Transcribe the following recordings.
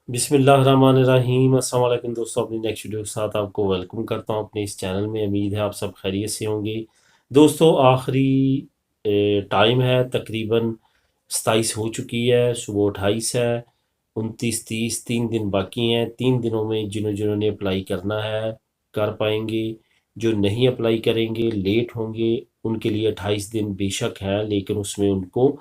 बिस्मिल्लाहिर्रहमानिर्रहीम। अस्सलाम वालेकुम दोस्तों, अपनी नेक्स्ट वीडियो के साथ आपको वेलकम करता हूं अपने इस चैनल में। उम्मीद है आप सब खैरियत से होंगे। दोस्तों, आखिरी टाइम है, तकरीबन 27 हो चुकी है, सुबह 28 है, 29 30 3 दिन बाकी हैं। 3 दिनों में जिन्होंने अप्लाई करना है कर पाएंगे। जो नहीं अप्लाई करेंगे, लेट होंगे, उनके लिए 28 दिन बेशक है, लेकिन उसमें उनको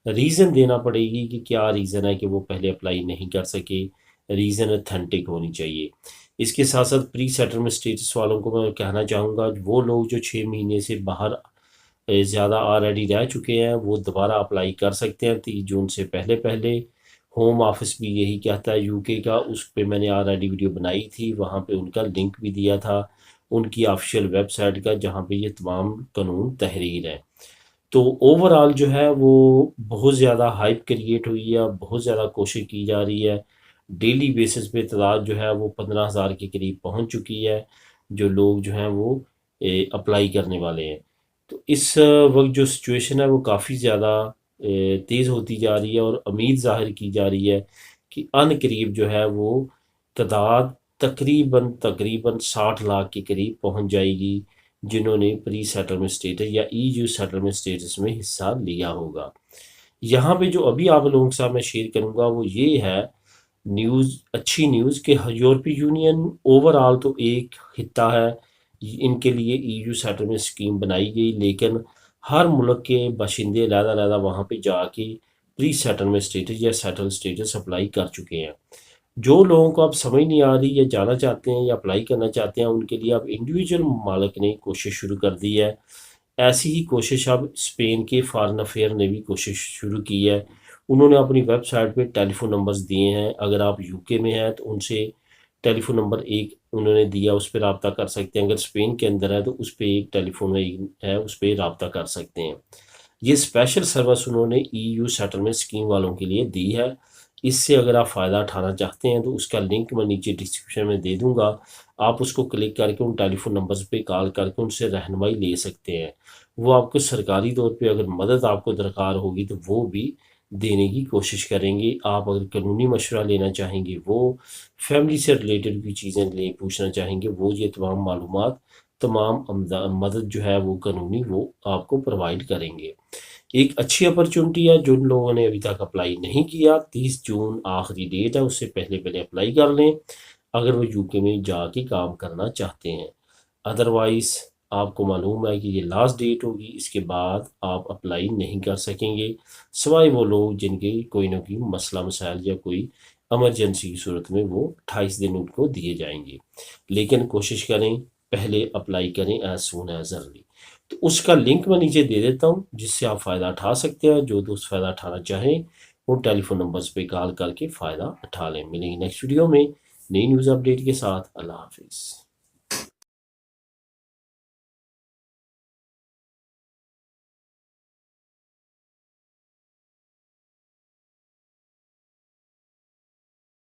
रीज़न देना पड़ेगी कि क्या रीज़न है कि वो पहले अप्लाई नहीं कर सके। रीज़न अथेंटिक होनी चाहिए। इसके साथ साथ प्री सेटलमेंट स्टेटस वालों को मैं कहना चाहूँगा, वो लोग जो 6 महीने से बाहर ज़्यादा ऑलरेडी रह चुके हैं, वो दोबारा अप्लाई कर सकते हैं 30 जून से पहले पहले। होम ऑफिस भी यही कहता है यूके का, उस पे मैंने ऑलरेडी वीडियो बनाई थी, वहाँ पे उनका लिंक भी दिया था, उनकी ऑफिशियल वेबसाइट का, जहाँ पे ये तमाम कानून तहरीर है। तो ओवरऑल जो है वो बहुत ज़्यादा हाइप क्रिएट हुई है, बहुत ज़्यादा कोशिश की जा रही है। डेली बेसिस पे तादाद जो है वो 15,000 के करीब पहुंच चुकी है, जो लोग जो हैं वो अप्लाई करने वाले हैं। तो इस वक्त जो सिचुएशन है वो काफ़ी ज़्यादा तेज़ होती जा रही है, और उम्मीद ज़ाहिर की जा रही है कि अन करीब जो है वो तादाद तकरीबन तकरीबन 60 लाख के करीब पहुंच जाएगी, जिन्होंने प्री सेटलमेंट स्टेटस या ईयू सेटलमेंट स्टेटस में हिस्सा लिया होगा। यहाँ पे जो अभी आप लोगों के साथ मैं शेयर करूँगा वो ये है न्यूज़, अच्छी न्यूज़, कि यूरोपीय यूनियन ओवरऑल तो एक हिस्सा है, इनके लिए ईयू सेटलमेंट स्कीम बनाई गई, लेकिन हर मुल्क के बाशिंदे अलग-अलग वहाँ पे जाके प्री सेटलमेंट स्टेटस या सेटल स्टेटस अप्लाई कर चुके हैं। जो लोगों को अब समझ नहीं आ रही या जाना चाहते हैं या अप्लाई करना चाहते हैं, उनके लिए अब इंडिविजुअल ममालिक ने कोशिश शुरू कर दी है। ऐसी ही कोशिश अब स्पेन के फॉरेन अफेयर ने भी कोशिश शुरू की है। उन्होंने अपनी वेबसाइट पे टेलीफ़ोन नंबर्स दिए हैं, अगर आप यूके में हैं तो उनसे टेलीफ़ोन नंबर एक उन्होंने दिया, उस पे रब्ता कर सकते हैं। अगर स्पेन के अंदर है तो उस पे एक टेलीफ़ोन है, उस पे रब्ता कर सकते हैं। ये स्पेशल सर्विस उन्होंने ईयू सेटलमेंट स्कीम वालों के लिए दी है। इससे अगर आप फ़ायदा उठाना चाहते हैं तो उसका लिंक मैं नीचे डिस्क्रिप्शन में दे दूँगा। आप उसको क्लिक करके उन टेलीफ़ोन नंबर्स पे कॉल करके उनसे रहनुमाई ले सकते हैं। वो आपको सरकारी तौर पे अगर मदद आपको दरकार होगी तो वो भी देने की कोशिश करेंगे। आप अगर कानूनी मशवरा लेना चाहेंगे वो, फैमिली से रिलेटेड भी चीज़ें ले पूछना चाहेंगे वो, ये तमाम मालूमात, तमाम मदद जो है वो कानूनी वो आपको प्रोवाइड करेंगे। एक अच्छी अपॉर्चुनिटी है, जिन लोगों ने अभी तक अप्लाई नहीं किया, 30 जून आखिरी डेट है, उससे पहले पहले अप्लाई कर लें अगर वो यूके में जाके काम करना चाहते हैं। अदरवाइज़ आपको मालूम है कि ये लास्ट डेट होगी, इसके बाद आप अप्लाई नहीं कर सकेंगे, सिवाय वो लोग जिनके कोई ना कोई मसला मसाइल या कोई इमरजेंसी की सूरत में वो 28 दिन उनको दिए जाएंगे। लेकिन कोशिश करें, पहले अप्लाई करें एज सून एज अर्ली। तो उसका लिंक मैं नीचे दे देता हूँ, जिससे आप फ़ायदा उठा सकते हैं। जो दोस्त फ़ायदा उठाना चाहें वो टेलीफोन नंबर्स पे कॉल करके फ़ायदा उठा लें। मिलेंगे नेक्स्ट वीडियो में नई न्यूज़ अपडेट के साथ। अल्लाह हाफिज़।